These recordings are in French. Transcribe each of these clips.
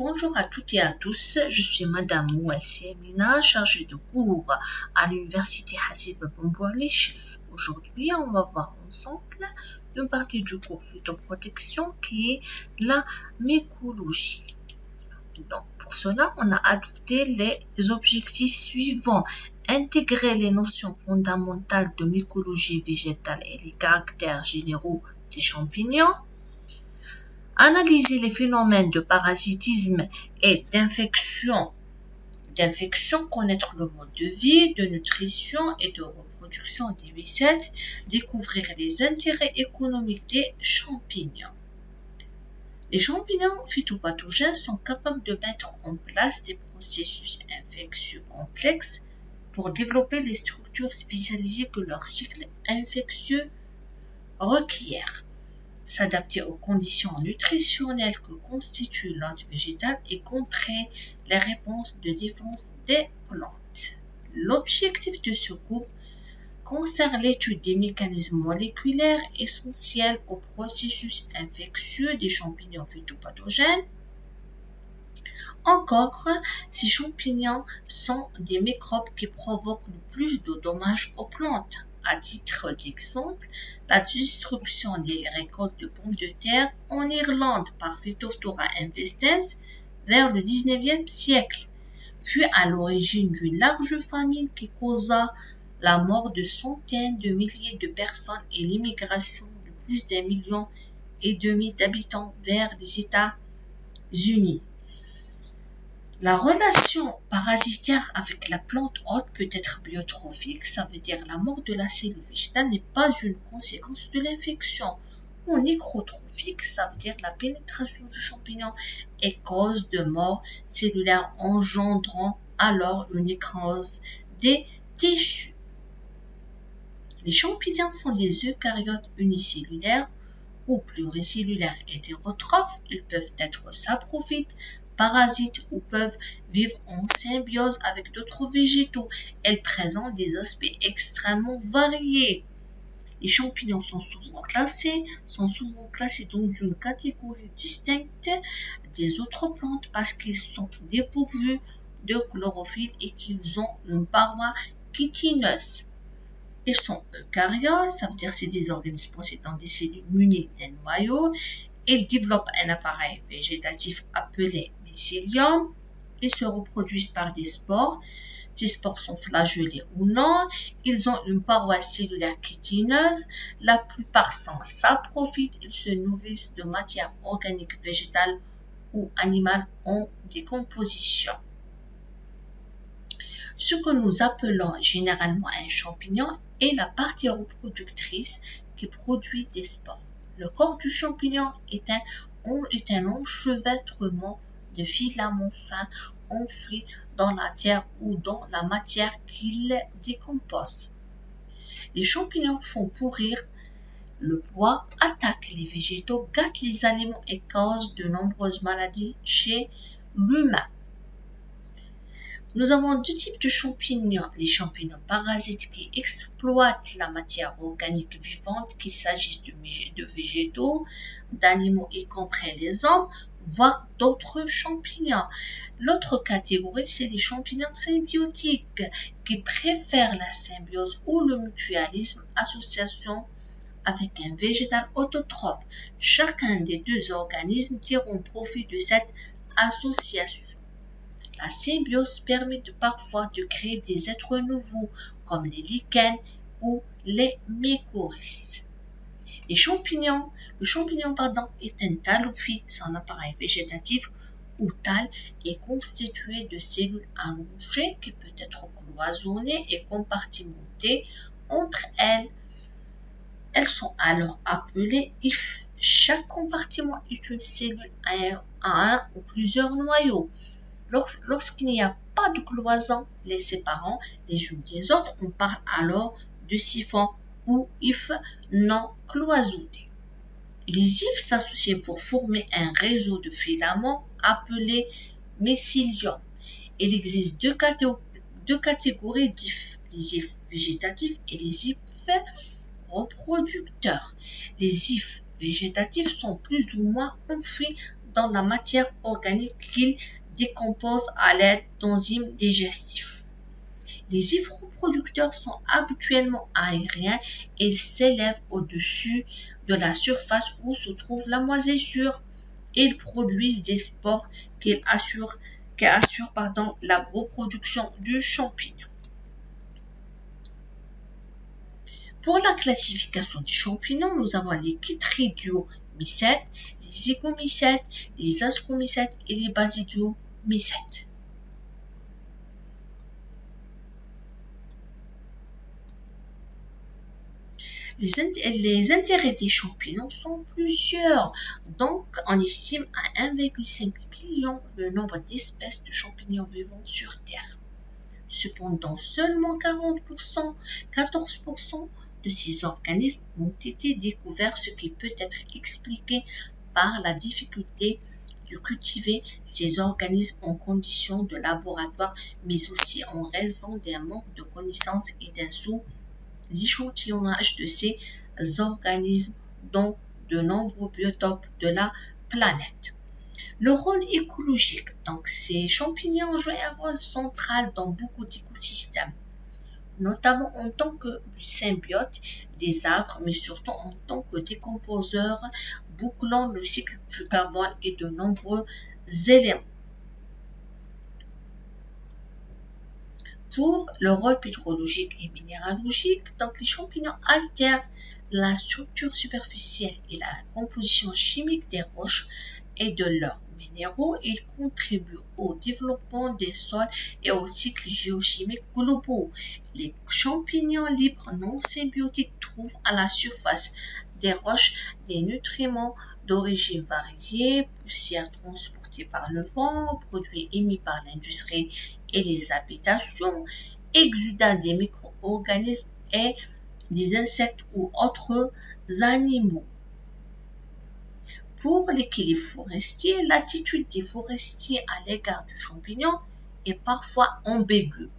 Bonjour à toutes et à tous, je suis Madame Mouassi Amina, chargée de cours à l'Université Hasib Ben Boualem. Aujourd'hui, on va voir ensemble une partie du cours phytoprotection qui est la mycologie. Donc, pour cela, on a adopté les objectifs suivants. Intégrer les notions fondamentales de mycologie végétale et les caractères généraux des champignons. Analyser les phénomènes de parasitisme et d'infection, connaître le mode de vie, de nutrition et de reproduction des mycètes, découvrir les intérêts économiques des champignons. Les champignons phytopathogènes sont capables de mettre en place des processus infectieux complexes pour développer les structures spécialisées que leur cycle infectieux requiert. S'adapter aux conditions nutritionnelles que constitue l'hôte végétal et contrer les réponses de défense des plantes. L'objectif de ce cours concerne l'étude des mécanismes moléculaires essentiels au processus infectieux des champignons phytopathogènes. Encore, ces champignons sont des microbes qui provoquent le plus de dommages aux plantes. À titre d'exemple, la destruction des récoltes de pommes de terre en Irlande par Phytophthora infestans vers le XIXe siècle fut à l'origine d'une large famine qui causa la mort de centaines de milliers de personnes et l'immigration de plus d'1,5 million d'habitants vers les États-Unis. La relation parasitaire avec la plante hôte peut être biotrophique, ça veut dire la mort de la cellule végétale n'est pas une conséquence de l'infection, ou nécrotrophique, ça veut dire la pénétration du champignon est cause de mort cellulaire engendrant alors une nécrose des tissus. Les champignons sont des eucaryotes unicellulaires ou pluricellulaires hétérotrophes, ils peuvent être saprophytes, parasites ou peuvent vivre en symbiose avec d'autres végétaux. Elles présentent des aspects extrêmement variés. Les champignons sont souvent classés dans une catégorie distincte des autres plantes parce qu'ils sont dépourvus de chlorophylle et qu'ils ont une paroi chitineuse. Ils sont eucaryotes, ça veut dire c'est des organismes possédant des cellules munies d'un noyau. Ils développent un appareil végétatif appelé mycélium. Ils se reproduisent par des spores. Ces spores sont flagellés ou non. Ils ont une paroi cellulaire chitineuse. La plupart sont saprophytes. Ils se nourrissent de matière organique végétale ou animale en décomposition. Ce que nous appelons généralement un champignon est la partie reproductrice qui produit des spores. Le corps du champignon est un enchevêtrement de filaments fins enfouis dans la terre ou dans la matière qu'il décompose. Les champignons font pourrir le bois, attaquent les végétaux, gâtent les aliments et causent de nombreuses maladies chez l'humain. Nous avons deux types de champignons. Les champignons parasites qui exploitent la matière organique vivante, qu'il s'agisse de végétaux, d'animaux y compris les hommes, voire d'autres champignons. L'autre catégorie, c'est les champignons symbiotiques qui préfèrent la symbiose ou le mutualisme, association avec un végétal autotrophe. Chacun des deux organismes tire profit de cette association. La symbiose permet parfois de créer des êtres nouveaux, comme les lichens ou les mycorhizes. Le champignon est un thalophyte. Son appareil végétatif ou thalre est constitué de cellules allongées qui peuvent être cloisonnées et compartimentées entre elles. Elles sont alors appelées hyphes. Chaque compartiment est une cellule à un ou plusieurs noyaux. Lorsqu'il n'y a pas de cloison les séparant les unes des autres, on parle alors de siphons ou hyphes non cloisonnés. Les hyphes s'associent pour former un réseau de filaments appelé mycélium. Il existe deux catégories d'hyphes, les hyphes végétatifs et les hyphes reproducteurs. Les hyphes végétatifs sont plus ou moins enfouis dans la matière organique qu'ils décomposent à l'aide d'enzymes digestifs. Les ivroproducteurs sont habituellement aériens et s'élèvent au-dessus de la surface où se trouve la moisissure. Ils produisent des spores qui assurent la reproduction du champignon. Pour la classification des champignons, nous avons les chytridiomycètes, les zygomycètes, les ascomycètes et les basidiomycètes. Les intérêts des champignons sont plusieurs, donc on estime à 1,5 billion le nombre d'espèces de champignons vivant sur Terre. Cependant, seulement 14% de ces organismes ont été découverts, ce qui peut être expliqué par la difficulté de cultiver ces organismes en conditions de laboratoire, mais aussi en raison d'un manque de connaissances et d'un sous-échantillonnage de ces organismes dans de nombreux biotopes de la planète. Le rôle écologique. Donc, ces champignons jouent un rôle central dans beaucoup d'écosystèmes, notamment en tant que symbiote des arbres, mais surtout en tant que décomposeurs, bouclant le cycle du carbone et de nombreux éléments. Pour le rôle pétrologique et minéralogique, donc les champignons altèrent la structure superficielle et la composition chimique des roches et de leurs minéraux. Ils contribuent au développement des sols et au cycle géochimique globaux. Les champignons libres non symbiotiques trouvent à la surface des roches des nutriments d'origine variée, poussière transportée par le vent, produits émis par l'industrie et les habitations, exudats des micro-organismes et des insectes ou autres animaux. Pour l'équilibre forestier, l'attitude des forestiers à l'égard du champignon est parfois ambiguë,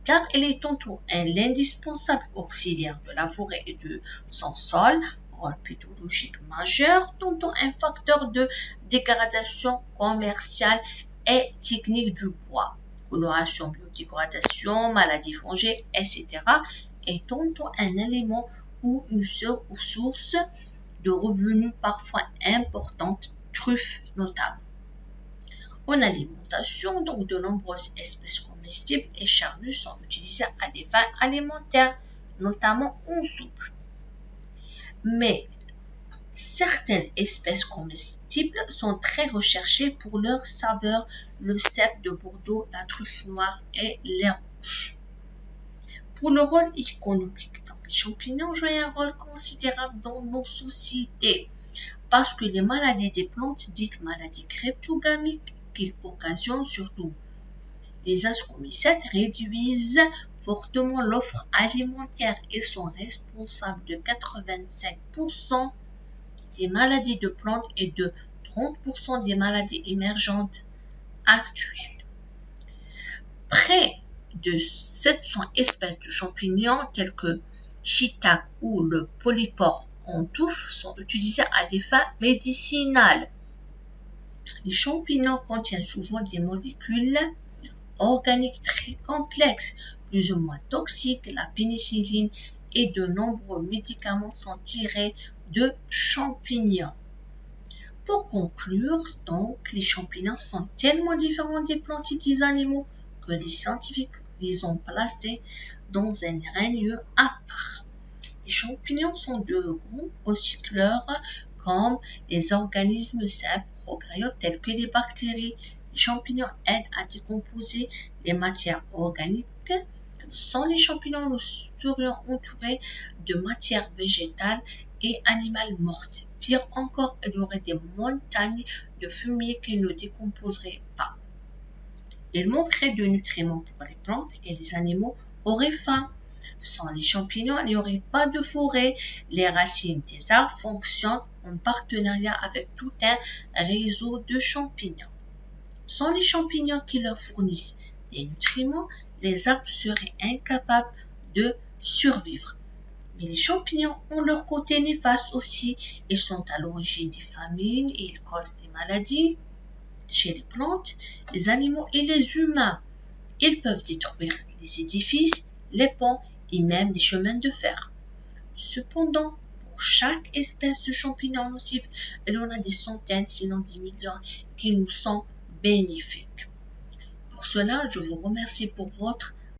car elle est tantôt l'indispensable auxiliaire de la forêt et de son sol, rôle pédologique majeur, tantôt un facteur de dégradation commerciale et technique du bois, coloration, biodégradation, maladies fongiques, etc., et tantôt un élément ou une source de revenus parfois importantes, truffes notables. En alimentation, donc de nombreuses espèces comestibles et charnues sont utilisées à des fins alimentaires, notamment en soupe. Mais certaines espèces comestibles sont très recherchées pour leur saveur, le cèpe de Bordeaux, la truffe noire et les rouges. Pour le rôle économique, donc les champignons jouent un rôle considérable dans nos sociétés parce que les maladies des plantes, dites maladies cryptogamiques, qu'ils occasionnent surtout les ascomycètes, réduisent fortement l'offre alimentaire. Ils sont responsables de 85% des maladies de plantes et de 30% des maladies émergentes actuelles. Près de 700 espèces de champignons tels que shiitake ou le polypore en touffe sont utilisés à des fins médicinales. Les champignons contiennent souvent des molécules organiques très complexes, plus ou moins toxiques. La pénicilline et de nombreux médicaments sont tirés de champignons. Pour conclure, donc, les champignons sont tellement différents des plantes et des animaux que les scientifiques les ont placés dans un règne à part. Les champignons sont de grands recycleurs comme les organismes simples prokaryotes tels que les bactéries. Les champignons aident à décomposer les matières organiques. Sans les champignons, nous serions entourés de matières végétales et animales mortes. Pire encore, il y aurait des montagnes de fumier qui ne décomposeraient pas. Il manquerait de nutriments pour les plantes et les animaux auraient faim. Sans les champignons, il n'y aurait pas de forêt. Les racines des arbres fonctionnent en partenariat avec tout un réseau de champignons. Sans les champignons qui leur fournissent des nutriments, les arbres seraient incapables de survivre. Mais les champignons ont leur côté néfaste aussi. Ils sont à l'origine des famines et ils causent des maladies chez les plantes, les animaux et les humains. Ils peuvent détruire les édifices, les ponts et même les chemins de fer. Cependant, pour chaque espèce de champignon nocif, il y en a des centaines, sinon des millions, qui nous sont bénéfiques. Pour cela, je vous remercie pour votre